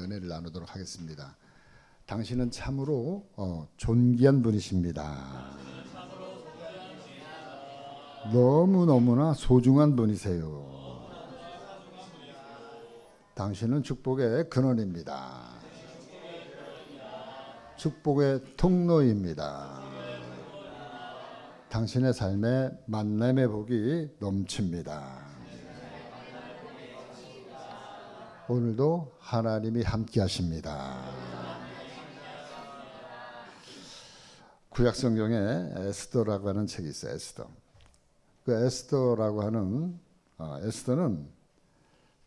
은혜를 나누도록 하겠습니다. 당신은 참으로 존귀한 분이십니다. 너무너무나 소중한 분이세요. 당신은 축복의 근원입니다. 축복의 통로입니다. 당신의 삶에 만남의 복이 넘칩니다. 오늘도 하나님이 함께 하십니다. 구약성경에 에스더라고 하는 책이 있어요. 에스더. 그 에스더라고 하는 에스더는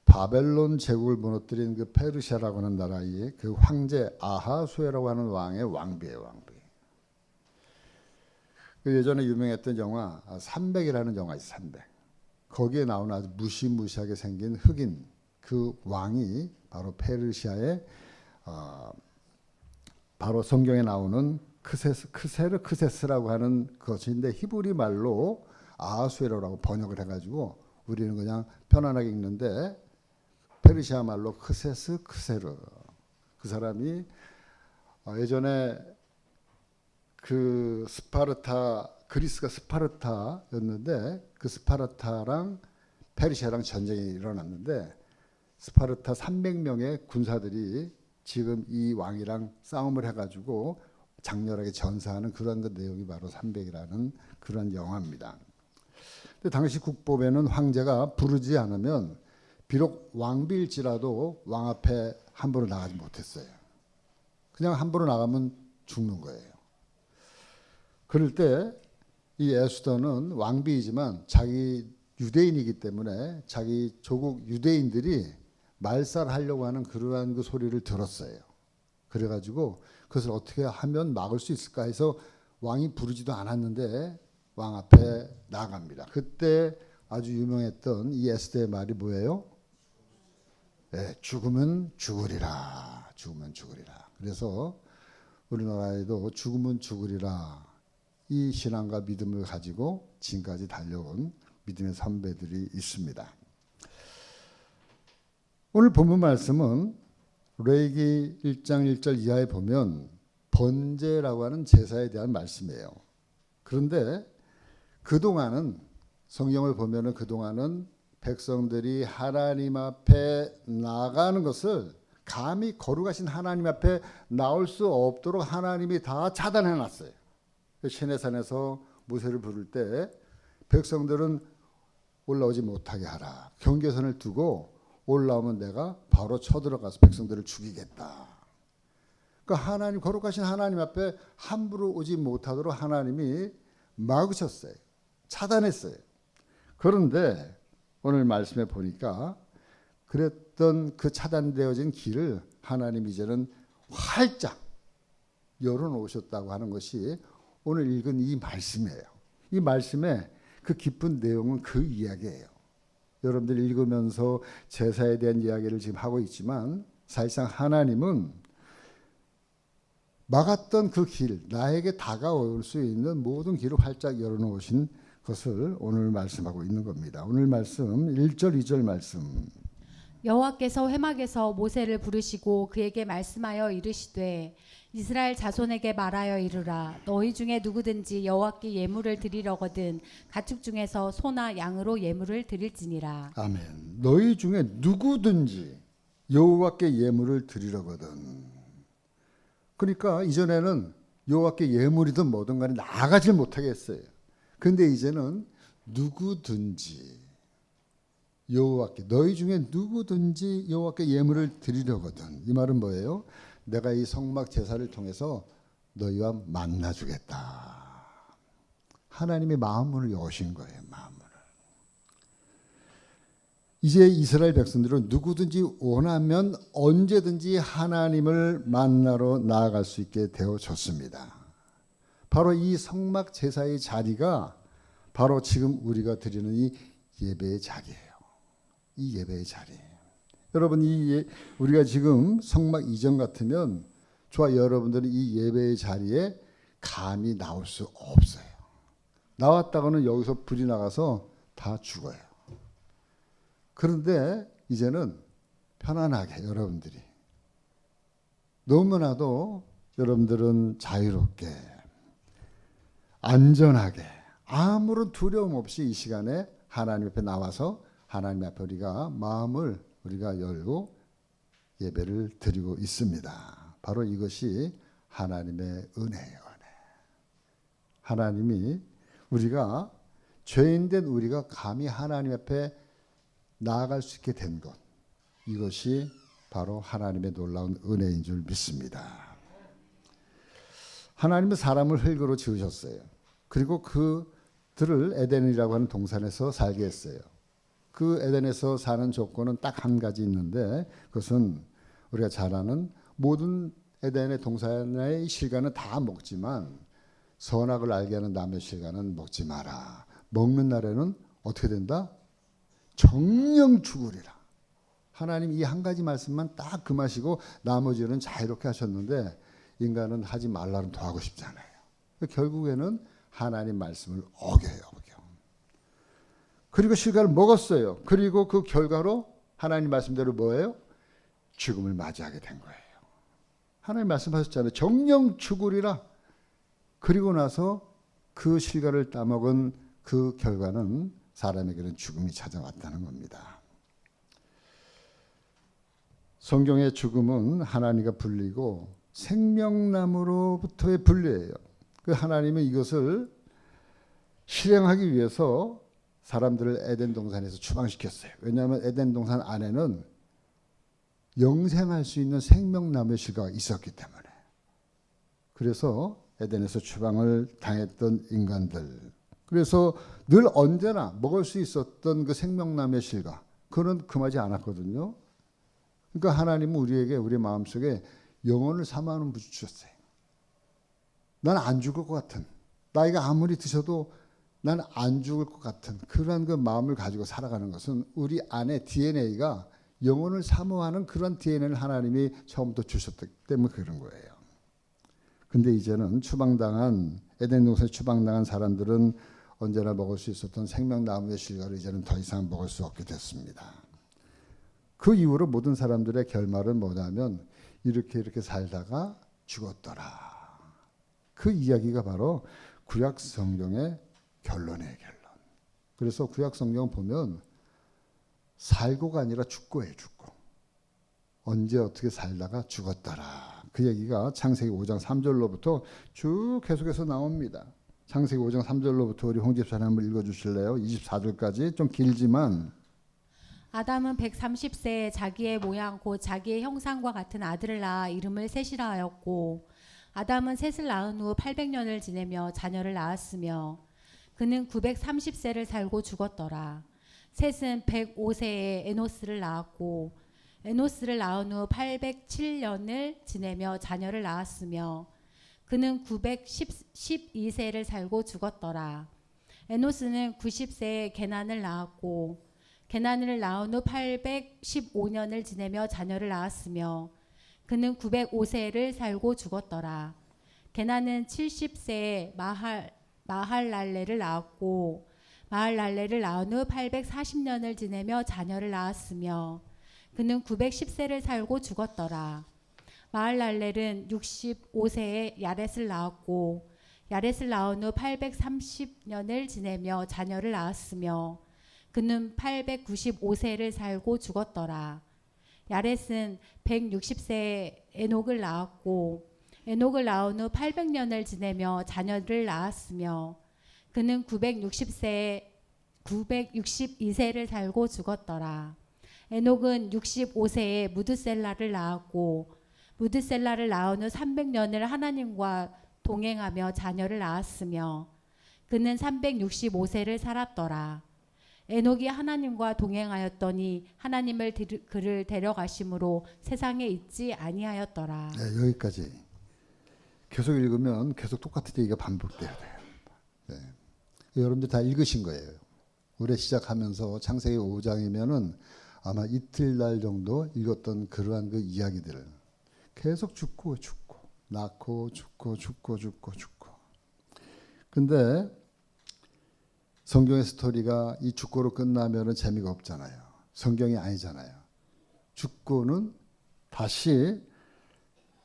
바벨론 제국을 무너뜨린 그 페르시아라고 하는 나라의 그 황제 아하수에라고 하는 왕의 왕비예요. 왕비. 그 예전에 유명했던 영화 300이라는 영화 있어요. 300. 거기에 나오는 아주 무시무시하게 생긴 흑인 그 왕이 바로 페르시아의 바로 성경에 나오는 크세스라고 하는 것인데 히브리 말로 아하수에로라고 번역을 해가지고 우리는 그냥 편안하게 읽는데 페르시아 말로 크세르 그 사람이 예전에 그 그리스가 스파르타였는데 그 스파르타랑 페르시아랑 전쟁이 일어났는데 스파르타 300명의 군사들이 지금 이 왕이랑 싸움을 해가지고 장렬하게 전사하는 그런 그 내용이 바로 300이라는 그런 영화입니다. 근데 당시 국법에는 황제가 부르지 않으면 비록 왕비일지라도 왕 앞에 함부로 나가지 못했어요. 그냥 함부로 나가면 죽는 거예요. 그럴 때 이 에스더는 왕비이지만 자기 유대인이기 때문에 자기 조국 유대인들이 말살하려고 하는 그러한 그 소리를 들었어요. 그래가지고 그것을 어떻게 하면 막을 수 있을까 해서 왕이 부르지도 않았는데 왕 앞에 나갑니다. 그때 아주 유명했던 이 에스더의 말이 뭐예요? 네, 죽으면 죽으리라. 죽으면 죽으리라. 그래서 우리나라에도 죽으면 죽으리라. 이 신앙과 믿음을 가지고 지금까지 달려온 믿음의 선배들이 있습니다. 오늘 본문 말씀은 레위기 1장 1절 이하에 보면 번제라고 하는 제사에 대한 말씀이에요. 그런데 그동안은 성경을 보면은 그동안은 백성들이 하나님 앞에 나가는 것을 감히 거룩하신 하나님 앞에 나올 수 없도록 하나님이 다 차단해 놨어요. 시내산에서 모세를 부를 때 백성들은 올라오지 못하게 하라. 경계선을 두고 올라오면 내가 바로 쳐들어가서 백성들을 죽이겠다. 그러니까 하나님 거룩하신 하나님 앞에 함부로 오지 못하도록 하나님이 막으셨어요. 차단했어요. 그런데 오늘 말씀에 보니까 그랬던 그 차단되어진 길을 하나님 이제는 활짝 열어놓으셨다고 하는 것이 오늘 읽은 이 말씀이에요. 이 말씀의 그 깊은 내용은 그 이야기예요. 여러분들 읽으면서 제사에 대한 이야기를 지금 하고 있지만 사실상 하나님은 막았던 그 길, 나에게 다가올 수 있는 모든 길을 활짝 열어놓으신 것을 오늘 말씀하고 있는 겁니다. 오늘 말씀 1절 2절 말씀. 여호와께서 회막에서 모세를 부르시고 그에게 말씀하여 이르시되 이스라엘 자손에게 말하여 이르라. 너희 중에 누구든지 여호와께 예물을 드리려거든 가축 중에서 소나 양으로 예물을 드릴지니라. 아멘. 너희 중에 누구든지 여호와께 예물을 드리려거든. 그러니까 이전에는 여호와께 예물이든 뭐든 간에 나가질 못하게 했어요. 그런데 이제는 누구든지 여호와께 너희 중에 누구든지 여호와께 예물을 드리려거든. 이 말은 뭐예요? 내가 이 성막 제사를 통해서 너희와 만나주겠다. 하나님의 마음문을 여신 거예요. 마음문을. 이제 이스라엘 백성들은 누구든지 원하면 언제든지 하나님을 만나러 나아갈 수 있게 되어졌습니다. 바로 이 성막 제사의 자리가 바로 지금 우리가 드리는 이 예배의 자리예요. 이 예배의 자리. 여러분 우리가 지금 성막 이전 같으면 저와 여러분들은 이 예배의 자리에 감히 나올 수 없어요. 나왔다가는 여기서 불이 나가서 다 죽어요. 그런데 이제는 편안하게 여러분들이 너무나도 여러분들은 자유롭게 안전하게 아무런 두려움 없이 이 시간에 하나님 앞에 나와서 하나님 앞에 마음을 열고 예배를 드리고 있습니다. 바로 이것이 하나님의 은혜예요. 하나님이 우리가 죄인된 우리가 감히 하나님 앞에 나아갈 수 있게 된 것, 이것이 바로 하나님의 놀라운 은혜인 줄 믿습니다. 하나님은 사람을 흙으로 지으셨어요. 그리고 그들을 에덴이라고 하는 동산에서 살게 했어요. 그 에덴에서 사는 조건은 딱 한 가지 있는데, 그것은 우리가 잘 아는 모든 에덴의 동산의 실과는 다 먹지만 선악을 알게 하는 나무의 실과는 먹지 마라. 먹는 날에는 어떻게 된다? 정령 죽으리라. 하나님 이 한 가지 말씀만 딱 금하시고 나머지는 자유롭게 하셨는데, 인간은 하지 말라는 더 하고 싶잖아요. 결국에는 하나님 말씀을 어겨요. 그리고 실과를 먹었어요. 그리고 그 결과로 하나님 말씀대로 뭐예요? 죽음을 맞이하게 된 거예요. 하나님 말씀하셨잖아요. 정령 죽으리라. 그리고 나서 그 실과를 따먹은 그 결과는 사람에게는 죽음이 찾아왔다는 겁니다. 성경의 죽음은 하나님과 분리고 생명나무로부터의 분리예요. 그 하나님은 이것을 실행하기 위해서 사람들을 에덴 동산에서 추방시켰어요. 왜냐하면 에덴 동산 안에는 영생할 수 있는 생명나무의 실과가 있었기 때문에. 그래서 에덴에서 추방을 당했던 인간들, 그래서 늘 언제나 먹을 수 있었던 그 생명나무의 실과, 그건 금하지 않았거든요. 그러니까 하나님은 우리에게 우리 마음속에 영혼을 삼아하는 분을 주셨어요. 난 안 죽을 것 같은, 나이가 아무리 드셔도 난 안 죽을 것 같은 그런 그 마음을 가지고 살아가는 것은 우리 안에 DNA가 영혼을 사모하는 그런 DNA를 하나님이 처음부터 주셨기 때문에 그런 거예요. 근데 이제는 에덴 동산에 추방당한 사람들은 언제나 먹을 수 있었던 생명나무의 실과를 이제는 더 이상 먹을 수 없게 됐습니다. 그 이후로 모든 사람들의 결말은 뭐냐면 이렇게 살다가 죽었더라. 그 이야기가 바로 구약 성경의 결론이에요. 결론. 그래서 구약 성경 보면 살고가 아니라 죽고예요. 죽고. 언제 어떻게 살다가 죽었더라. 그 얘기가 창세기 5장 3절로부터 쭉 계속해서 나옵니다. 창세기 5장 3절로부터 우리 홍 집사님 한번 읽어주실래요? 24절까지 좀 길지만. 아담은 130세에 자기의 모양 곧 자기의 형상과 같은 아들을 낳아 이름을 셋이라 하였고, 아담은 셋을 낳은 후 800년을 지내며 자녀를 낳았으며 그는 930세를 살고 죽었더라. 셋은 105세에 에노스를 낳았고, 에노스를 낳은 후 807년을 지내며 자녀를 낳았으며 그는 912세를 살고 죽었더라. 에노스는 90세에 게난을 낳았고, 게난을 낳은 후 815년을 지내며 자녀를 낳았으며 그는 905세를 살고 죽었더라. 게난은 70세에 마할랄레를 낳았고, 마할랄레를 낳은 후 840년을 지내며 자녀를 낳았으며 그는 910세를 살고 죽었더라. 마할랄렐은 65세에 야렛을 낳았고, 야렛을 낳은 후 830년을 지내며 자녀를 낳았으며 그는 895세를 살고 죽었더라. 야렛은 160세에 에녹을 낳았고, 에녹을 낳은 후 800년을 지내며 자녀를 낳았으며 그는 962세를 살고 죽었더라. 에녹은 65세에 무드셀라를 낳았고, 무드셀라를 낳은 후 300년을 하나님과 동행하며 자녀를 낳았으며 그는 365세를 살았더라. 에녹이 하나님과 동행하였더니 하나님을 그를 데려가심으로 세상에 있지 아니하였더라. 네, 여기까지. 계속 읽으면 계속 똑같은 얘기가 반복돼야 돼요. 네. 여러분들 다 읽으신 거예요. 올해 시작하면서 창세기 5장이면은 아마 이틀날 정도 읽었던 그러한 그 이야기들을 계속 죽고 낳고 죽고. 근데 성경의 스토리가 이 죽고로 끝나면은 재미가 없잖아요. 성경이 아니잖아요. 죽고는 다시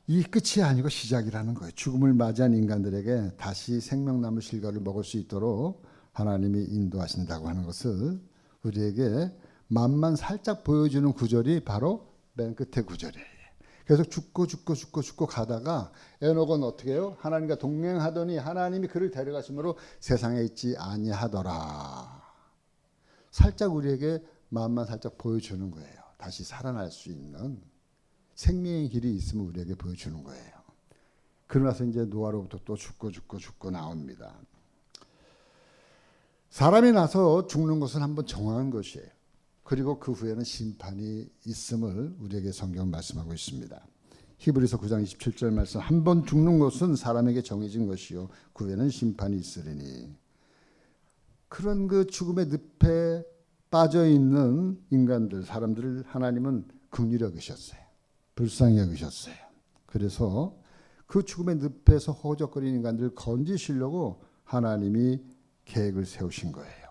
이 끝이 아니고 시작이라는 거예요. 죽음을 맞이한 인간들에게 다시 생명나무 실과를 먹을 수 있도록 하나님이 인도하신다고 하는 것을 우리에게 맛만 살짝 보여주는 구절이 바로 맨 끝에 구절이에요. 계속 죽고 가다가 에녹은 어떻게 해요? 하나님과 동행하더니 하나님이 그를 데려가심으로 세상에 있지 아니하더라. 살짝 우리에게 마음만 살짝 보여주는 거예요. 다시 살아날 수 있는 생명의 길이 있음을 우리에게 보여주는 거예요. 그러나서 이제 노아로부터 또 죽고 나옵니다. 사람이 나서 죽는 것은 한번 정한 것이에요. 그리고 그 후에는 심판이 있음을 우리에게 성경은 말씀하고 있습니다. 히브리서 9장 27절 말씀, 한 번 죽는 것은 사람에게 정해진 것이요 그 후에는 심판이 있으리니. 그런 그 죽음의 늪에 빠져 있는 인간들, 사람들을 하나님은 긍휼히 여기셨어요. 불쌍히 여기셨어요. 그래서 그 죽음의 늪에서 허우적거리는 인간들을 건지시려고 하나님이 계획을 세우신 거예요.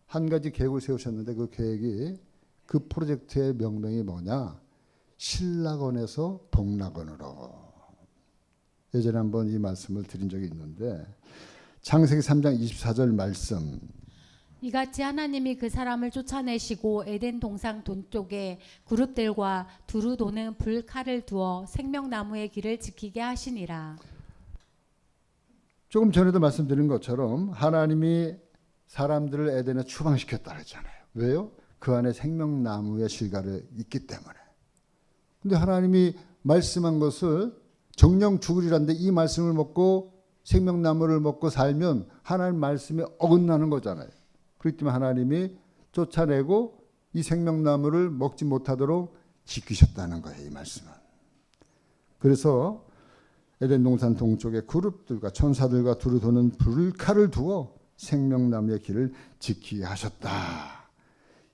한 가지 계획을 세우셨는데 그 계획이, 그 프로젝트의 명명이 뭐냐? 신락원에서 복락원으로. 예전에 한번 이 말씀을 드린 적이 있는데 창세기 3장 24절 말씀, 이같이 하나님이 그 사람을 쫓아내시고 에덴 동산 동쪽에 그룹들과 두루 도는 불칼을 두어 생명나무의 길을 지키게 하시니라. 조금 전에도 말씀드린 것처럼 하나님이 사람들을 에덴에 추방시켰다 그랬잖아요. 왜요? 그 안에 생명나무의 실과를 있기 때문에. 근데 하나님이 말씀한 것을 정령 죽으리란데 이 말씀을 먹고 생명나무를 먹고 살면 하나님 말씀에 어긋나는 거잖아요. 그렇기 때문에 하나님이 쫓아내고 이 생명나무를 먹지 못하도록 지키셨다는 거예요. 이 말씀은. 그래서 에덴 동산 동쪽에 그룹들과 천사들과 두루 도는 불칼을 두어 생명나무의 길을 지키게 하셨다.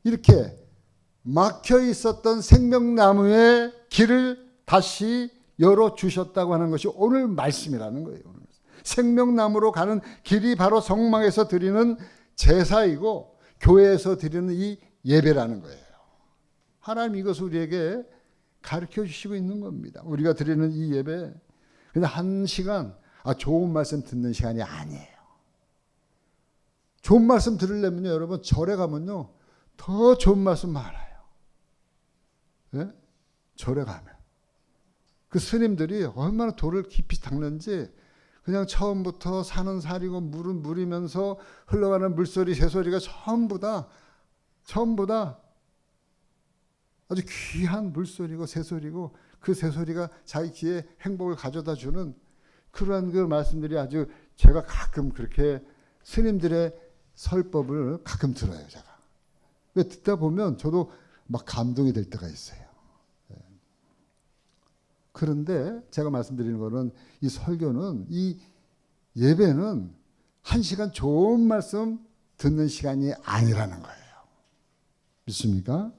이렇게 막혀 있었던 생명나무의 길을 다시 열어주셨다고 하는 것이 오늘 말씀이라는 거예요. 생명나무로 가는 길이 바로 성막에서 드리는 제사이고 교회에서 드리는 이 예배라는 거예요. 하나님 이것을 우리에게 가르쳐 주시고 있는 겁니다. 우리가 드리는 이 예배, 그냥 한 시간, 좋은 말씀 듣는 시간이 아니에요. 좋은 말씀 들으려면요, 여러분, 절에 가면요, 더 좋은 말씀 많아요. 예? 절에 가면. 그 스님들이 얼마나 도를 깊이 닦는지, 그냥 처음부터 산은 산이고 물은 물이면서 흘러가는 물소리, 새소리가 전부 다 아주 귀한 물소리고 새소리고, 그 새소리가 자기 귀에 행복을 가져다 주는 그러한 그 말씀들이 아주, 제가 가끔 그렇게 스님들의 설법을 가끔 들어요, 제가. 듣다 보면 저도 막 감동이 될 때가 있어요. 그런데 제가 말씀드리는 거는, 이 설교는, 이 예배는 한 시간 좋은 말씀 듣는 시간이 아니라는 거예요. 믿습니까?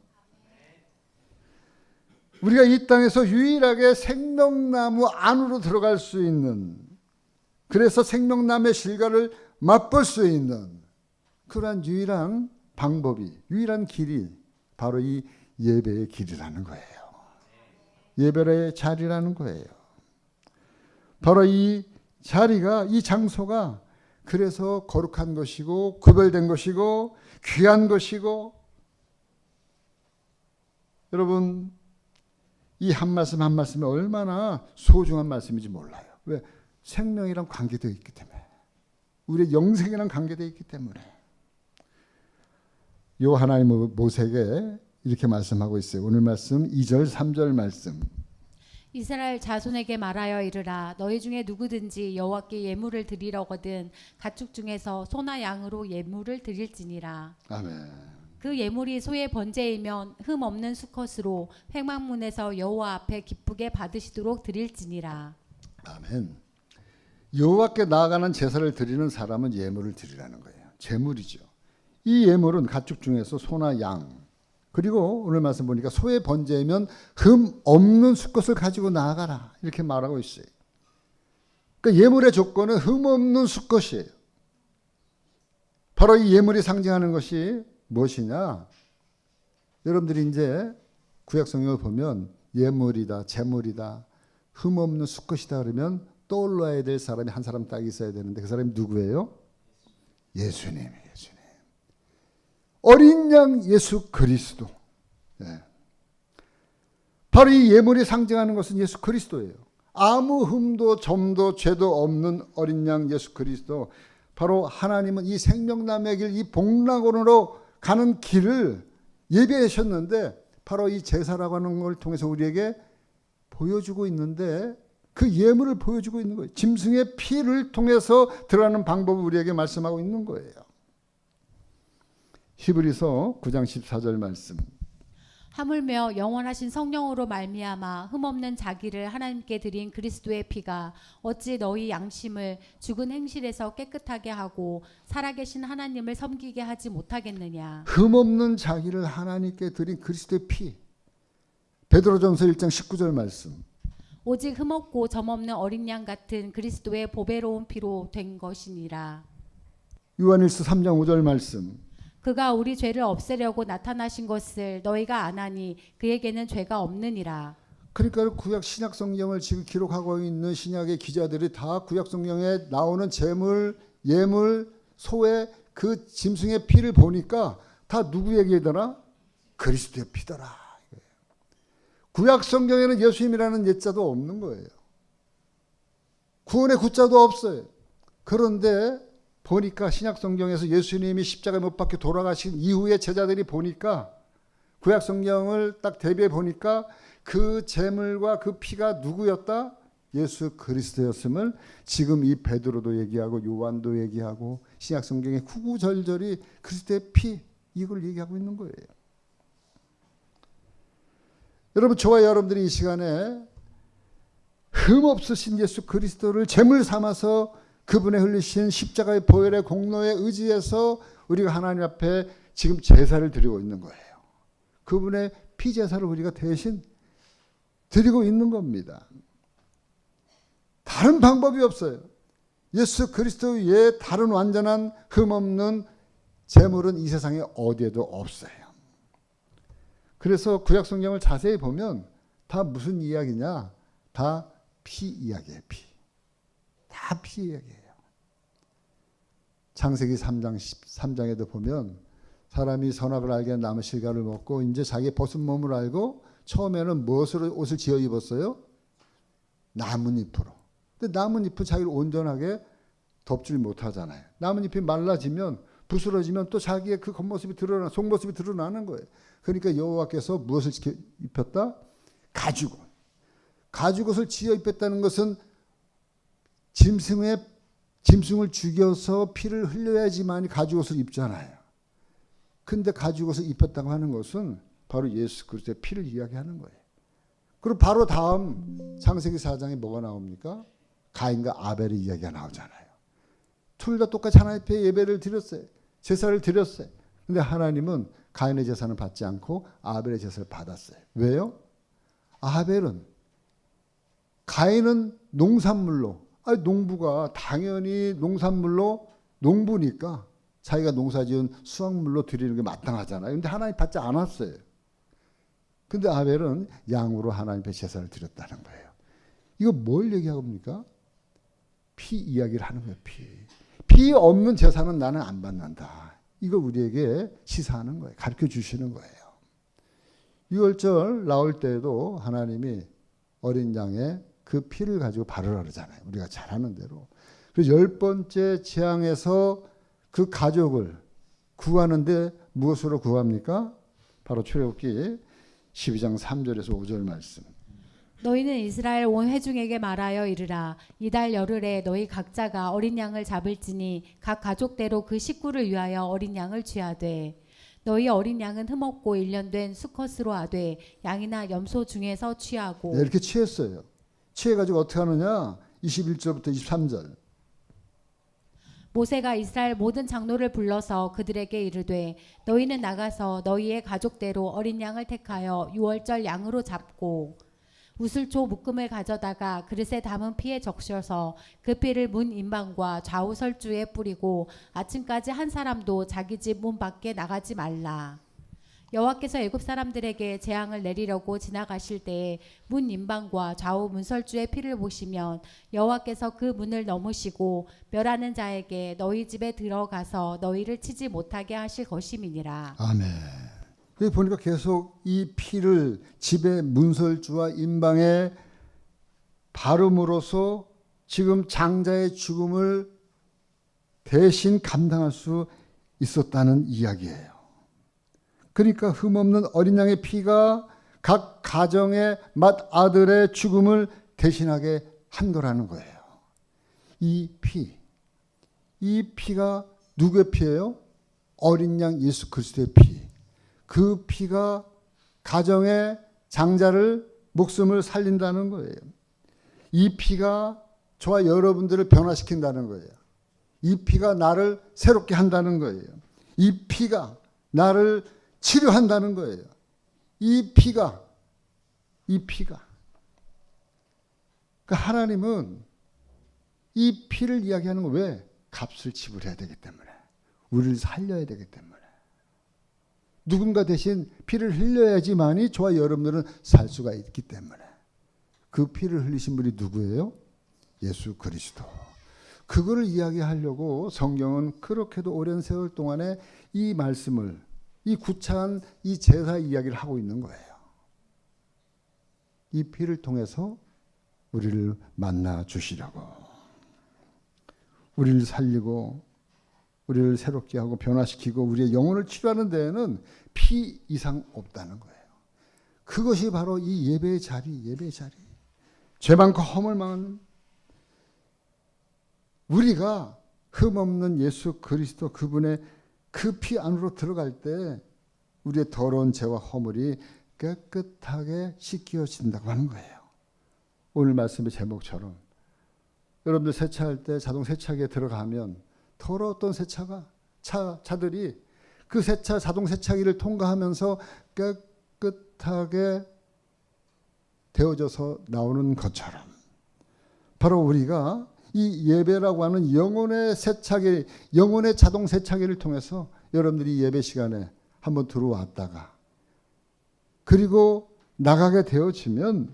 우리가 이 땅에서 유일하게 생명나무 안으로 들어갈 수 있는, 그래서 생명나무의 실과를 맛볼 수 있는 그러한 유일한 방법이, 유일한 길이 바로 이 예배의 길이라는 거예요. 예배의 자리라는 거예요. 바로 이 자리가, 이 장소가 그래서 거룩한 것이고 구별된 것이고 귀한 것이고, 여러분 이 한 말씀 한 말씀이 얼마나 소중한 말씀인지 몰라요. 왜? 생명이랑 관계되어 있기 때문에, 우리의 영생이랑 관계되어 있기 때문에. 요 하나님 모세에게 이렇게 말씀하고 있어요. 오늘 말씀 2절 3절 말씀. 이스라엘 자손에게 말하여 이르라. 너희 중에 누구든지 여호와께 예물을 드리려거든 가축 중에서 소나 양으로 예물을 드릴지니라. 아멘. 그 예물이 소의 번제이면 흠 없는 수컷으로 회막문에서 여호와 앞에 기쁘게 받으시도록 드릴지니라. 아멘. 여호와께 나아가는 제사를 드리는 사람은 예물을 드리라는 거예요. 제물이죠. 이 예물은 가축 중에서 소나 양, 그리고 오늘 말씀 보니까 소의 번제이면 흠 없는 수컷을 가지고 나아가라, 이렇게 말하고 있어요. 그러니까 예물의 조건은 흠 없는 수컷이에요. 바로 이 예물이 상징하는 것이 무엇이냐? 여러분들이 이제 구약 성경을 보면 예물이다, 제물이다, 흠없는 수컷이다 그러면 떠올라야 될 사람이 한 사람 딱 있어야 되는데 그 사람이 누구예요? 예수님. 어린 양 예수 그리스도. 예. 바로 이 예물이 상징하는 것은 예수 그리스도예요. 아무 흠도 점도 죄도 없는 어린 양 예수 그리스도. 바로 하나님은 이 생명남의 길, 이 복락원으로 가는 길을 예비하셨는데 바로 이 제사라고 하는 걸 통해서 우리에게 보여주고 있는데 그 예물을 보여주고 있는 거예요. 짐승의 피를 통해서 들어가는 방법을 우리에게 말씀하고 있는 거예요. 히브리서 9장 14절 말씀. 하물며 영원하신 성령으로 말미암아 흠없는 자기를 하나님께 드린 그리스도의 피가 어찌 너희 양심을 죽은 행실에서 깨끗하게 하고 살아계신 하나님을 섬기게 하지 못하겠느냐. 흠없는 자기를 하나님께 드린 그리스도의 피. 베드로전서 1장 19절 말씀. 오직 흠없고 점없는 어린 양 같은 그리스도의 보배로운 피로 된 것이니라. 요한일서 3장 5절 말씀. 그가 우리 죄를 없애려고 나타나신 것을 너희가 아나니 그에게는 죄가 없느니라. 그러니까 구약 신약 성경을 지금 기록하고 있는 신약의 기자들이 다 구약 성경에 나오는 제물, 예물, 소의 그 짐승의 피를 보니까 다 누구 얘기더라? 그리스도의 피더라. 구약 성경에는 예수님이라는 예자도 없는 거예요. 구원의 구자도 없어요. 그런데 보니까 신약 성경에서 예수님이 십자가에 못 박혀 돌아가신 이후에 제자들이 보니까 구약 성경을 딱 대비해 보니까 그 제물과 그 피가 누구였다? 예수 그리스도였음을 지금 이 베드로도 얘기하고 요한도 얘기하고 신약 성경의 구구절절이 그리스도의 피 이걸 얘기하고 있는 거예요. 여러분 저와 여러분들이 이 시간에 흠없으신 예수 그리스도를 제물 삼아서 그분의 흘리신 십자가의 보혈의 공로에 의지해서 우리가 하나님 앞에 지금 제사를 드리고 있는 거예요. 그분의 피제사를 우리가 대신 드리고 있는 겁니다. 다른 방법이 없어요. 예수 그리스도 외에 다른 완전한 흠없는 제물은 이 세상에 어디에도 없어요. 그래서 구약 성경을 자세히 보면 다 무슨 이야기냐? 다 피 이야기예요. 피. 다 피 이야기예요. 창세기 3장 13장에도 보면 사람이 선악을 알게 남은 실과를 먹고 이제 자기 벗은 몸을 알고 처음에는 무엇으로 옷을 지어 입었어요? 나뭇잎으로. 근데 나뭇잎은 자기를 온전하게 덮질 못하잖아요. 나뭇잎이 말라지면 부스러지면 또 자기의 그 겉모습이 드러나 속모습이 드러나는 거예요. 그러니까 여호와께서 무엇을 입혔다? 가죽옷. 가죽옷을 지어 입혔다는 것은 짐승을 죽여서 피를 흘려야지만 가죽옷을 입잖아요. 근데 가죽옷을 입혔다고 하는 것은 바로 예수 그리스도의 피를 이야기하는 거예요. 그리고 바로 다음 창세기 4장에 뭐가 나옵니까? 가인과 아벨의 이야기가 나오잖아요. 둘 다 똑같이 하나님 앞에 예배를 드렸어요. 제사를 드렸어요. 근데 하나님은 가인의 제사는 받지 않고 아벨의 제사를 받았어요. 왜요? 가인은 농산물로, 농부가 당연히 농산물로 농부니까 자기가 농사지은 수확물로 드리는 게 마땅하잖아요. 근데 하나님 받지 않았어요. 근데 아벨은 양으로 하나님께 제사를 드렸다는 거예요. 이거 뭘 얘기하고 있습니까? 피 이야기를 하는 거예요. 피 없는 제사는 나는 안 받는다. 이거 우리에게 시사하는 거예요. 가르쳐 주시는 거예요. 유월절 나올 때에도 하나님이 어린 양의 그 피를 가지고 바르라 그러잖아요. 우리가 잘 아는 대로. 그래서 10번째 재앙에서 그 가족을 구하는데 무엇으로 구합니까? 바로 출애굽기 12장 3절에서 5절 말씀. 너희는 이스라엘 온 회중에게 말하여 이르라. 이달 열흘에 너희 각자가 어린 양을 잡을지니 각 가족대로 그 식구를 위하여 어린 양을 취하되 너희 어린 양은 흠없고 1년 된 수컷으로 하되 양이나 염소 중에서 취하고. 네, 이렇게 취했어요. 취해가지고 어떻게 하느냐? 21절부터 23절. 모세가 이스라엘 모든 장로를 불러서 그들에게 이르되 너희는 나가서 너희의 가족대로 어린 양을 택하여 유월절 양으로 잡고 우슬초 묶음을 가져다가 그릇에 담은 피에 적셔서 그 피를 문 인방과 좌우 설주에 뿌리고 아침까지 한 사람도 자기 집 문 밖에 나가지 말라. 여호와께서 애굽 사람들에게 재앙을 내리려고 지나가실 때에 문 임방과 좌우 문설주의 피를 보시면 여호와께서 그 문을 넘으시고 멸하는 자에게 너희 집에 들어가서 너희를 치지 못하게 하실 것임이니라. 아멘. 여기 보니까 계속 이 피를 집의 문설주와 임방에 바름으로써 지금 장자의 죽음을 대신 감당할 수 있었다는 이야기예요. 그러니까 흠없는 어린 양의 피가 각 가정의 맏아들의 죽음을 대신하게 한 거라는 거예요. 이 피가 누구의 피예요? 어린 양 예수 그리스도의 피. 그 피가 가정의 장자를 목숨을 살린다는 거예요. 이 피가 저와 여러분들을 변화시킨다는 거예요. 이 피가 나를 새롭게 한다는 거예요. 이 피가 나를 치료한다는 거예요. 이 피가 그러니까 하나님은 이 피를 이야기하는 건 왜? 값을 지불해야 되기 때문에, 우리를 살려야 되기 때문에, 누군가 대신 피를 흘려야지만이 저와 여러분들은 살 수가 있기 때문에. 그 피를 흘리신 분이 누구예요? 예수 그리스도. 그거를 이야기하려고 성경은 그렇게도 오랜 세월 동안에 이 말씀을, 이 구차한 이 제사 이야기를 하고 있는 거예요. 이 피를 통해서 우리를 만나 주시려고, 우리를 살리고 우리를 새롭게 하고 변화시키고 우리의 영혼을 치료하는 데에는 피 이상 없다는 거예요. 그것이 바로 이 예배의 자리. 죄 많고 허물 많은 우리가 흠없는 예수 그리스도 그분의 그 피 안으로 들어갈 때 우리의 더러운 죄와 허물이 깨끗하게 씻겨진다고 하는 거예요. 오늘 말씀의 제목처럼 여러분들 세차할 때 자동 세차기에 들어가면 더러웠던 차들이 그 자동 세차기를 통과하면서 깨끗하게 되어져서 나오는 것처럼 바로 우리가 이 예배라고 하는 영혼의 세차기, 영혼의 자동 세차기를 통해서 여러분들이 예배 시간에 한번 들어왔다가 그리고 나가게 되어지면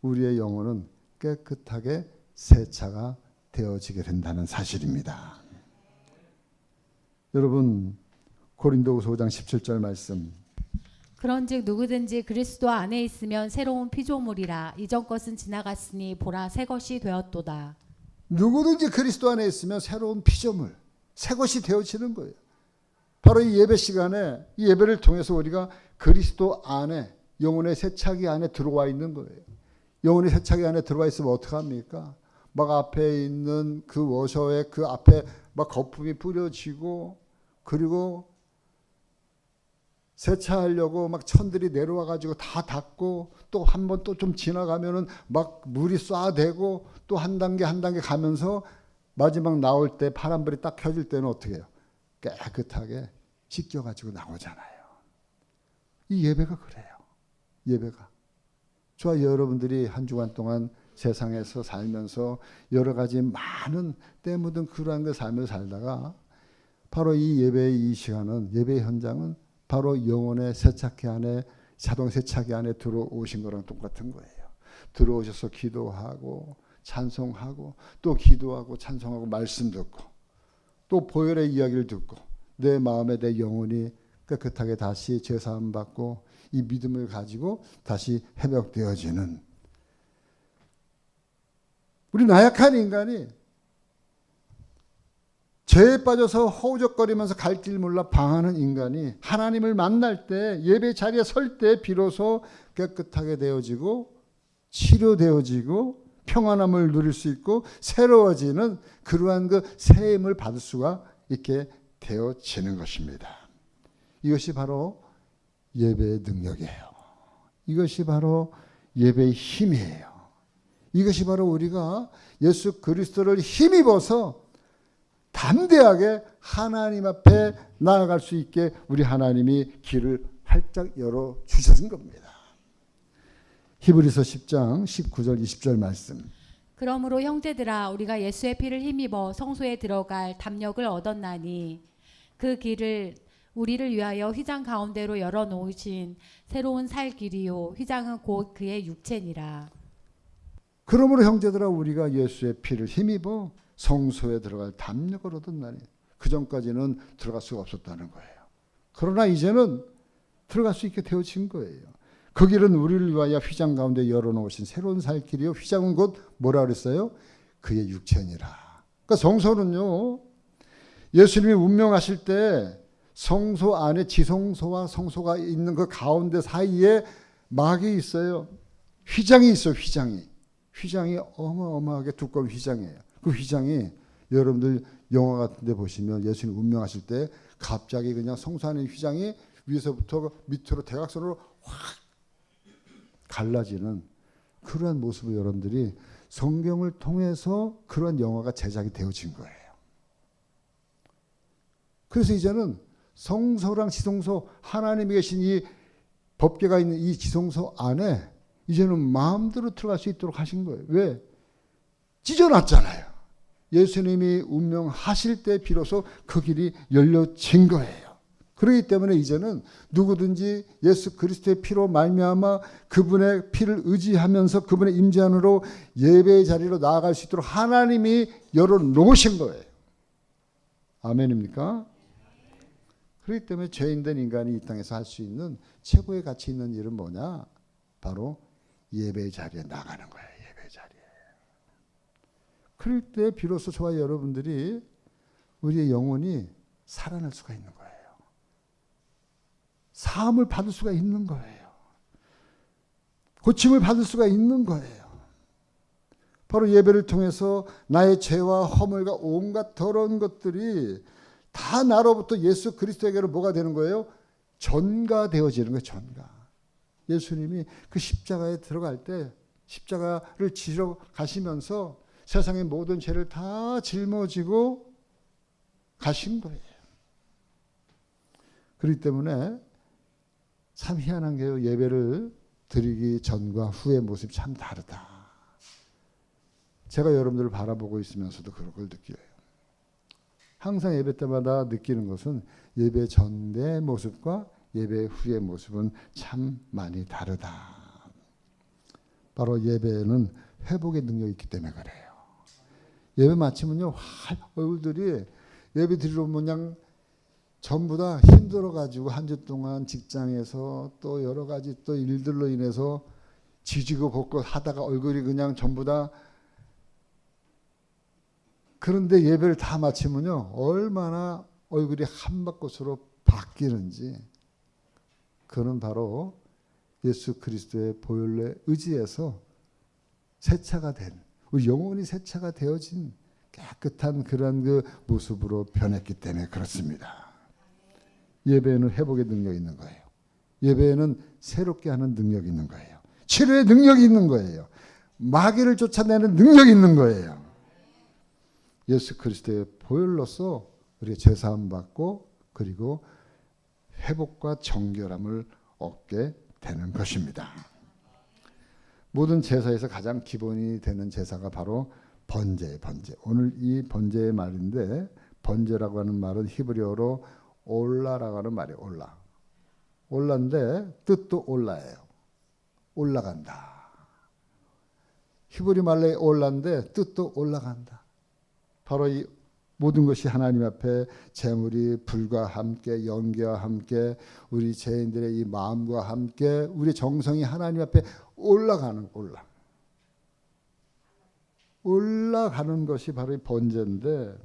우리의 영혼은 깨끗하게 세차가 되어지게 된다는 사실입니다. 여러분 고린도후서 5장 17절 말씀, 그런즉 누구든지 그리스도 안에 있으면 새로운 피조물이라 이전 것은 지나갔으니 보라 새 것이 되었도다. 누구든지 그리스도 안에 있으면 새로운 피조물, 새 것이 되어지는 거예요. 바로 이 예배 시간에 이 예배를 통해서 우리가 그리스도 안에, 영혼의 세차기 안에 들어와 있는 거예요. 영혼의 세차기 안에 들어와 있으면 어떡합니까? 막 앞에 있는 그 워셔에 그 앞에 막 거품이 뿌려지고, 그리고 세차하려고 막 천들이 내려와 가지고 다 닦고, 또 한 번 또 좀 지나가면은 막 물이 쏴대고, 또 한 단계 가면서 마지막 나올 때 파란불이 딱 켜질 때는 어떻게 해요? 깨끗하게 씻겨 가지고 나오잖아요. 이 예배가 그래요. 예배가 저와 여러분들이 한 주간 동안 세상에서 살면서 여러 가지 많은 때 묻은 그러한 그 삶을 살다가 바로 이 예배의 이 시간은, 예배 현장은 바로 영혼의 세차기 안에, 자동 세차기 안에 들어오신 거랑 똑같은 거예요. 들어오셔서 기도하고 찬송하고 또 기도하고 찬송하고 말씀 듣고 또 보혈의 이야기를 듣고 내 마음에 내 영혼이 깨끗하게 다시 죄사함 받고 이 믿음을 가지고 다시 회복되어지는, 우리 나약한 인간이 죄에 빠져서 허우적거리면서 갈 길 몰라 방하는 인간이 하나님을 만날 때, 예배 자리에 설 때 비로소 깨끗하게 되어지고 치료되어지고 평안함을 누릴 수 있고 새로워지는 그러한 그 새임을 받을 수가 있게 되어지는 것입니다. 이것이 바로 예배의 능력이에요. 이것이 바로 예배의 힘이에요. 이것이 바로 우리가 예수 그리스도를 힘입어서 담대하게 하나님 앞에 나아갈 수 있게 우리 하나님이 길을 활짝 열어주신 겁니다. 히브리서 10장 19절 20절 말씀, 그러므로 형제들아 우리가 예수의 피를 힘입어 성소에 들어갈 담력을 얻었나니 그 길을 우리를 위하여 휘장 가운데로 열어놓으신 새로운 살 길이요 휘장은 곧 그의 육체니라. 그러므로 형제들아 우리가 예수의 피를 힘입어 성소에 들어갈 담력을 얻었나니 그 전까지는 들어갈 수가 없었다는 거예요. 그러나 이제는 들어갈 수 있게 되어진 거예요. 그 길은 우리를 위하여 휘장 가운데 열어놓으신 새로운 살 길이요 휘장은 곧 뭐라 그랬어요? 그의 육체니라. 그러니까 성소는요 예수님이 운명하실 때 성소 안에 지성소와 성소가 있는 그 가운데 사이에 막이 있어요. 휘장이 있어요. 휘장이 어마어마하게 두꺼운 휘장이에요. 그 휘장이 여러분들 영화 같은 데 보시면 예수님 운명하실 때 갑자기 그냥 성소 안에 휘장이 위에서부터 밑으로 대각선으로 확 갈라지는 그러한 모습을 여러분들이 성경을 통해서 그런 영화가 제작이 되어진 거예요. 그래서 이제는 성소랑 지성소 하나님이 계신 이 법궤가 있는 이 지성소 안에 이제는 마음대로 들어갈 수 있도록 하신 거예요. 왜? 찢어놨잖아요. 예수님이 운명하실 때 비로소 그 길이 열려진 거예요. 그렇기 때문에 이제는 누구든지 예수 그리스도의 피로 말미암아 그분의 피를 의지하면서 그분의 임재 안으로 예배의 자리로 나아갈 수 있도록 하나님이 열어놓으신 거예요. 아멘입니까? 그렇기 때문에 죄인된 인간이 이 땅에서 할 수 있는 최고의 가치 있는 일은 뭐냐? 바로 예배의 자리에 나가는 거예요. 예배의 자리에. 그럴 때 비로소 저와 여러분들이 우리의 영혼이 살아날 수가 있는 거예요. 사함을 받을 수가 있는 거예요. 고침을 받을 수가 있는 거예요. 바로 예배를 통해서 나의 죄와 허물과 온갖 더러운 것들이 다 나로부터 예수 그리스도에게로 뭐가 되는 거예요? 전가되어지는 거예요. 전가. 예수님이 그 십자가에 들어갈 때 십자가를 지러 가시면서 세상의 모든 죄를 다 짊어지고 가신 거예요. 그렇기 때문에 참 희한한 게요. 예배를 드리기 전과 후의 모습이 참 다르다. 제가 여러분들을 바라보고 있으면서도 그런 걸 느껴요. 항상 예배 때마다 느끼는 것은 예배 전의 모습과 예배 후의 모습은 참 많이 다르다. 바로 예배는 회복의 능력이 있기 때문에 그래요. 예배 마치면요, 얼굴들이 예배 드리러 오면 그냥 전부 다 힘들어가지고 한 주 동안 직장에서 또 여러 가지 또 일들로 인해서 지지고 볶고 하다가 얼굴이 그냥 전부 다 그런데 예배를 다 마치면요 얼마나 얼굴이 한밭꽃으로 바뀌는지 그는 바로 예수 그리스도의 보혈의 의지에서 세차가 된 우리 영혼이 세차가 되어진 깨끗한 그런 그 모습으로 변했기 때문에 그렇습니다. 예배에는 회복의 능력이 있는 거예요. 예배에는 새롭게 하는 능력이 있는 거예요. 치료의 능력이 있는 거예요. 마귀를 쫓아내는 능력이 있는 거예요. 예수 그리스도의 보혈로서 우리가 제사함 받고 그리고 회복과 정결함을 얻게 되는 것입니다. 모든 제사에서 가장 기본이 되는 제사가 바로 번제예요. 번제. 오늘 이 번제의 말인데 번제라고 하는 말은 히브리어로 올라라고 하는 말이에요. 올라. 올라인데 뜻도 올라예요. 올라간다. 히브리 말로 올라인데 뜻도 올라간다. 바로 이 모든 것이 하나님 앞에 제물이 불과 함께 연기와 함께 우리 죄인들의 이 마음과 함께 우리 정성이 하나님 앞에 올라가는 올라가는 것이 바로 이 번제인데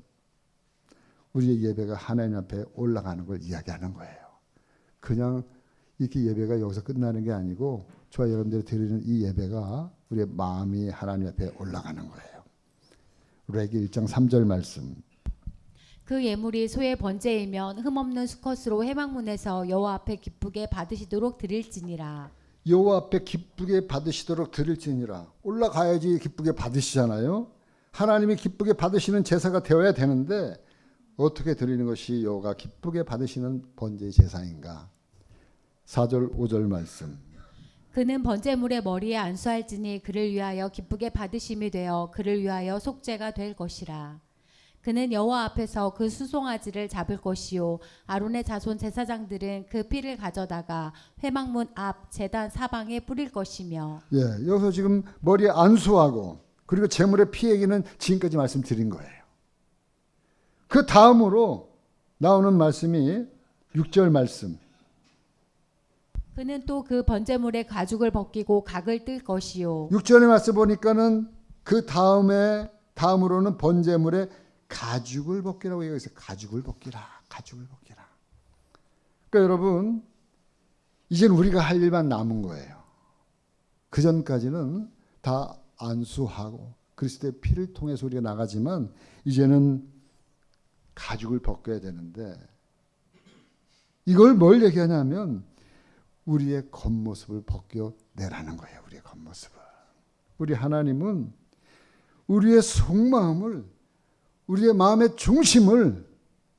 우리의 예배가 하나님 앞에 올라가는 걸 이야기하는 거예요. 그냥 이렇게 예배가 여기서 끝나는 게 아니고 저와 여러분들이 드리는 이 예배가 우리의 마음이 하나님 앞에 올라가는 거예요. 레기 1장 3절 말씀. 그 예물이 소의 번제이면 흠없는 수컷으로 회막문에서 여호와 앞에 기쁘게 받으시도록 드릴지니라. 여호와 앞에 기쁘게 받으시도록 드릴지니라. 올라가야지 기쁘게 받으시잖아요. 하나님이 기쁘게 받으시는 제사가 되어야 되는데 어떻게 드리는 것이 여호와가 기쁘게 받으시는 번제의 제사인가? 4절 5절 말씀. 그는 번제물의 머리에 안수할지니 그를 위하여 기쁘게 받으심이 되어 그를 위하여 속죄가 될 것이라. 그는 여호와 앞에서 그 수송아지를 잡을 것이요 아론의 자손 제사장들은 그 피를 가져다가 회막문 앞 제단 사방에 뿌릴 것이며. 예, 여기서 지금 머리에 안수하고 그리고 제물의 피 얘기는 지금까지 말씀드린 거예요. 그 다음으로 나오는 말씀이 6절 말씀. 그는 또 그 번제물의 가죽을 벗기고 각을 뜰 것이요. 6절에 말씀 보니까는 그 다음으로는 번제물의 가죽을 벗기라고 얘기해서 가죽을 벗기라. 가죽을 벗기라. 그러니까 여러분 이제는 우리가 할 일만 남은 거예요. 그 전까지는 다 안수하고 그리스도의 피를 통해서 우리가 나가지만 이제는 가죽을 벗겨야 되는데 이걸 뭘 얘기하냐면 우리의 겉모습을 벗겨내라는 거예요. 우리의 겉모습을. 우리 하나님은 우리의 속마음을 우리의 마음의 중심을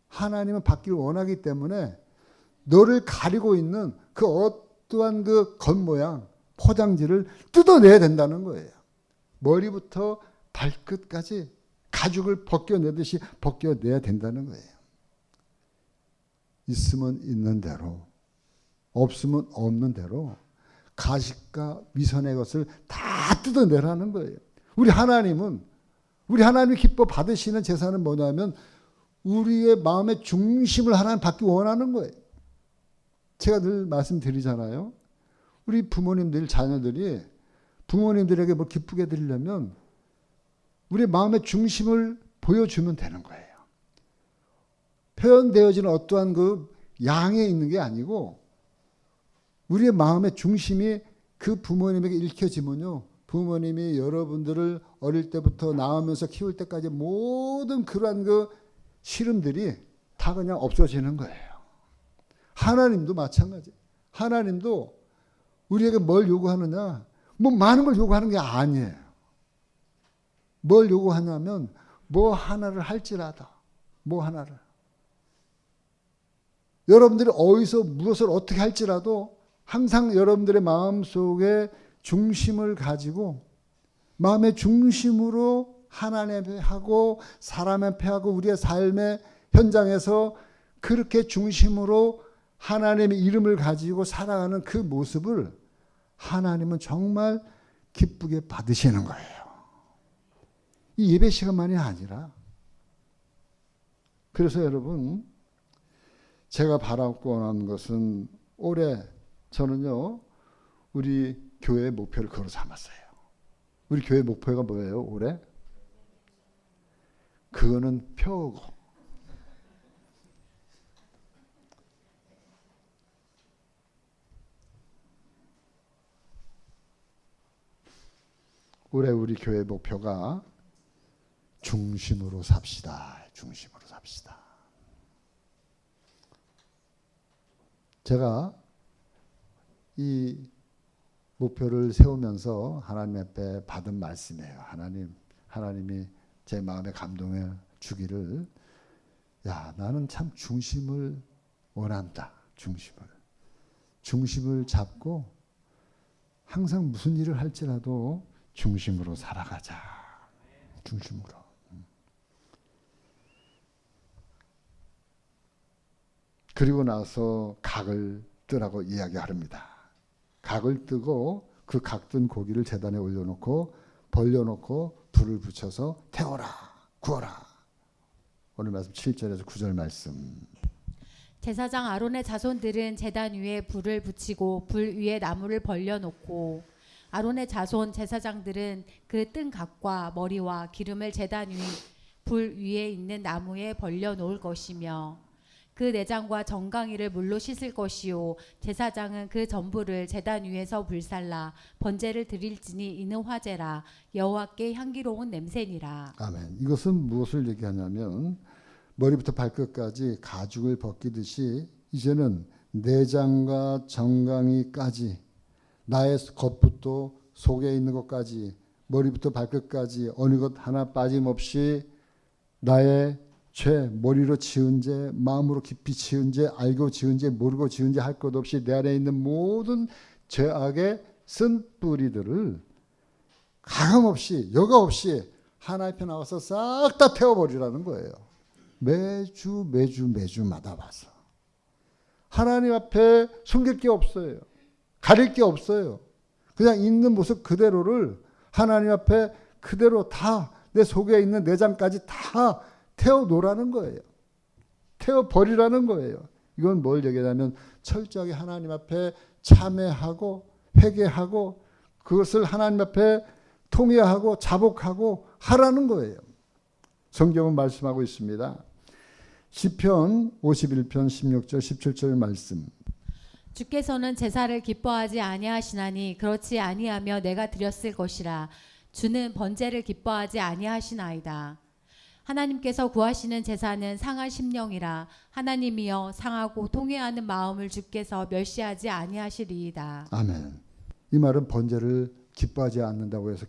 하나님은 받기를 원하기 때문에 너를 가리고 있는 그 어떠한 그 겉모양 포장지를 뜯어내야 된다는 거예요. 머리부터 발끝까지 가죽을 벗겨내듯이 벗겨내야 된다는 거예요. 있으면 있는 대로 없으면 없는 대로 가식과 위선의 것을 다 뜯어내라는 거예요. 우리 하나님이 기뻐 받으시는 제사는 뭐냐면 우리의 마음의 중심을 하나님 받기 원하는 거예요. 제가 늘 말씀드리잖아요. 우리 부모님들 자녀들이 부모님들에게 뭐 기쁘게 드리려면 우리 마음의 중심을 보여주면 되는 거예요. 표현되어지는 어떠한 그 양에 있는 게 아니고 우리의 마음의 중심이 그 부모님에게 읽혀지면요. 부모님이 여러분들을 어릴 때부터 낳으면서 키울 때까지 모든 그러한 그 시름들이 다 그냥 없어지는 거예요. 하나님도 마찬가지. 하나님도 우리에게 뭘 요구하느냐? 뭐 많은 걸 요구하는 게 아니에요. 뭘 요구하냐면 뭐 하나를 할지라도 뭐 하나를. 여러분들이 어디서 무엇을 어떻게 할지라도 항상 여러분들의 마음속에 중심을 가지고 마음의 중심으로 하나님 앞에 하고 사람 앞에 하고 우리의 삶의 현장에서 그렇게 중심으로 하나님의 이름을 가지고 살아가는 그 모습을 하나님은 정말 기쁘게 받으시는 거예요. 이 예배 시간만이 아니라. 그래서 여러분 제가 바라고 원하는 것은 올해 저는요 우리 교회의 목표를 그로 삼았어요. 우리 교회 목표가 뭐예요 올해? 그거는 표고 올해 우리 교회 목표가 중심으로 삽시다. 중심으로 삽시다. 제가 이 목표를 세우면서 하나님 앞에 받은 말씀이에요. 하나님이 제 마음에 감동해 주기를 야 나는 참 중심을 원한다. 중심을 잡고 항상 무슨 일을 할지라도 중심으로 살아가자. 중심으로. 그리고 나서 각을 뜨라고 이야기합니다. 각을 뜨고 그 각든 고기를 제단에 올려놓고 벌려놓고 불을 붙여서 태워라 구워라. 오늘 말씀 7절에서 9절 말씀. 제사장 아론의 자손들은 제단 위에 불을 붙이고 불 위에 나무를 벌려놓고 아론의 자손 제사장들은 그 뜬 각과 머리와 기름을 제단 위 불 위에 있는 나무에 벌려놓을 것이며 그 내장과 정강이를 물로 씻을 것이요 제사장은 그 전부를 제단 위에서 불살라 번제를 드릴지니 이는 화제라 여호와께 향기로운 냄새니라. 아멘. 이것은 무엇을 얘기하냐면 머리부터 발끝까지 가죽을 벗기듯이 이제는 내장과 정강이까지 나의 겉부터 속에 있는 것까지 머리부터 발끝까지 어느 것 하나 빠짐없이 나의 죄, 머리로 지은 죄, 마음으로 깊이 지은 죄, 알고 지은 죄, 모르고 지은 죄 할 것 없이 내 안에 있는 모든 죄악의 쓴 뿌리들을 가감 없이 여과 없이 하나님 앞에 나와서 싹 다 태워버리라는 거예요. 매주마다 와서. 하나님 앞에 숨길 게 없어요. 가릴 게 없어요. 그냥 있는 모습 그대로를 하나님 앞에 그대로 다 내 속에 있는 내장까지 다 태워놓으라는 거예요. 태워버리라는 거예요. 이건 뭘 얘기하냐면 철저하게 하나님 앞에 참회하고 회개하고 그것을 하나님 앞에 통회하고 자복하고 하라는 거예요. 성경은 말씀하고 있습니다. 시편 51편 16절 17절 말씀. 주께서는 제사를 기뻐하지 아니하시나니 그렇지 아니하며 내가 드렸을 것이라. 주는 번제를 기뻐하지 아니하시나이다. 하나님께서 구하시는 제사는 상한 심령이라. 하나님이여 상하고 통회하는 마음을 주께서 멸시하지 아니하시리이다. 아멘. 이 말은 번제를 기뻐하지 않는다고 해서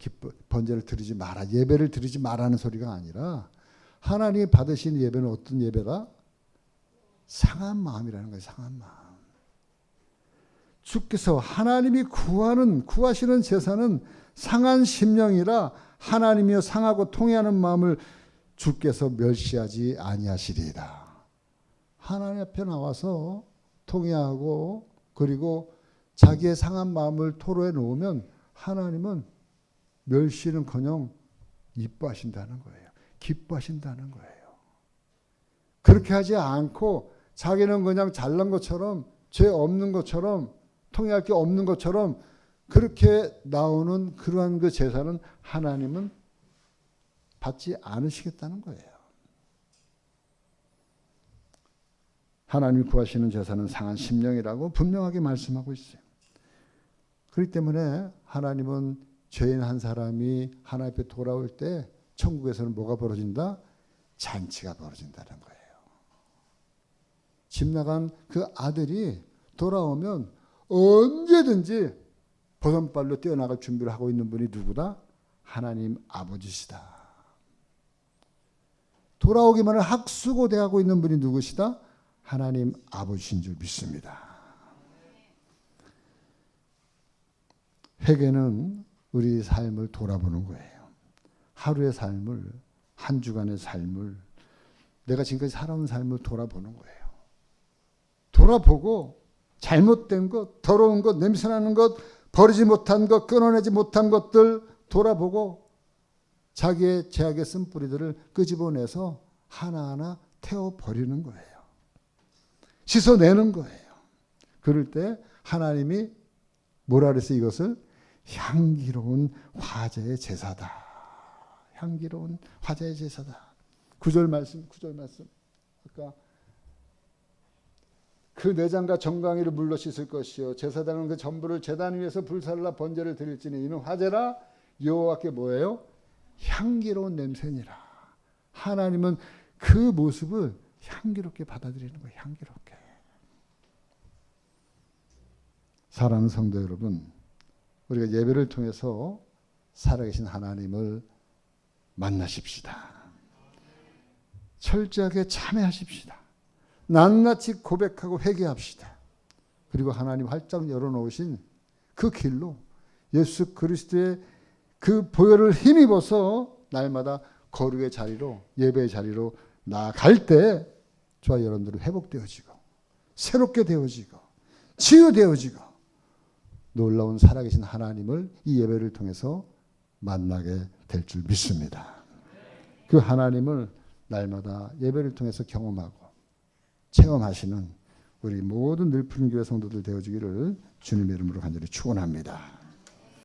번제를 드리지 마라, 예배를 드리지 마라는 소리가 아니라 하나님이 받으신 예배는 어떤 예배다? 상한 마음이라는 거예요. 상한 마음. 주께서 하나님이 구하시는 제사는 상한 심령이라. 하나님이여 상하고 통회하는 마음을 주께서 멸시하지 아니하시리이다. 하나님 앞에 나와서 통회하고 그리고 자기의 상한 마음을 토로해 놓으면 하나님은 멸시는커녕 이뻐하신다는 거예요. 기뻐하신다는 거예요. 그렇게 하지 않고 자기는 그냥 잘난 것처럼 죄 없는 것처럼 통회할 게 없는 것처럼 그렇게 나오는 그러한 그 제사는 하나님은 받지 않으시겠다는 거예요. 하나님이 구하시는 제사는 상한 심령이라고 분명하게 말씀하고 있어요. 그렇기 때문에 하나님은 죄인 한 사람이 하나님 앞에 돌아올 때 천국에서는 뭐가 벌어진다? 잔치가 벌어진다는 거예요. 집 나간 그 아들이 돌아오면 언제든지 버선발로 뛰어나갈 준비를 하고 있는 분이 누구다? 하나님 아버지시다. 돌아오기만을 학수고대하고 있는 분이 누구시다? 하나님 아버지신 줄 믿습니다. 회개는 우리 삶을 돌아보는 거예요. 하루의 삶을, 한 주간의 삶을, 내가 지금까지 살아온 삶을 돌아보는 거예요. 돌아보고 잘못된 것, 더러운 것, 냄새나는 것, 버리지 못한 것, 끊어내지 못한 것들 돌아보고 자기의 죄악의 쓴뿌리들을 끄집어내서 하나하나 태워버리는 거예요. 씻어내는 거예요. 그럴 때 하나님이 뭐라 그랬어요? 이것을 향기로운 화제의 제사다. 향기로운 화제의 제사다. 9절 말씀. 아까 그 내장과 정강이를 물로 씻을 것이요 제사장은 그 전부를 제단 위에서 불살라 번제를 드릴지니 이는 화제라 여호와께 뭐예요? 향기로운 냄새니라. 하나님은 그 모습을 향기롭게 받아들이는 거예요. 향기롭게. 사랑하는 성도 여러분, 우리가 예배를 통해서 살아계신 하나님을 만나십시다. 철저하게 참회하십시다. 낱낱이 고백하고 회개합시다. 그리고 하나님 활짝 열어놓으신 그 길로 예수 그리스도의 그 보혈을 힘입어서 날마다 거룩의 자리로, 예배의 자리로 나아갈 때 저와 여러분들은 회복되어지고 새롭게 되어지고 치유되어지고 놀라운 살아계신 하나님을 이 예배를 통해서 만나게 될 줄 믿습니다. 그 하나님을 날마다 예배를 통해서 경험하고 체험하시는 우리 모든 늘푸른 교회 성도들 되어지기를 주님의 이름으로 간절히 축원합니다.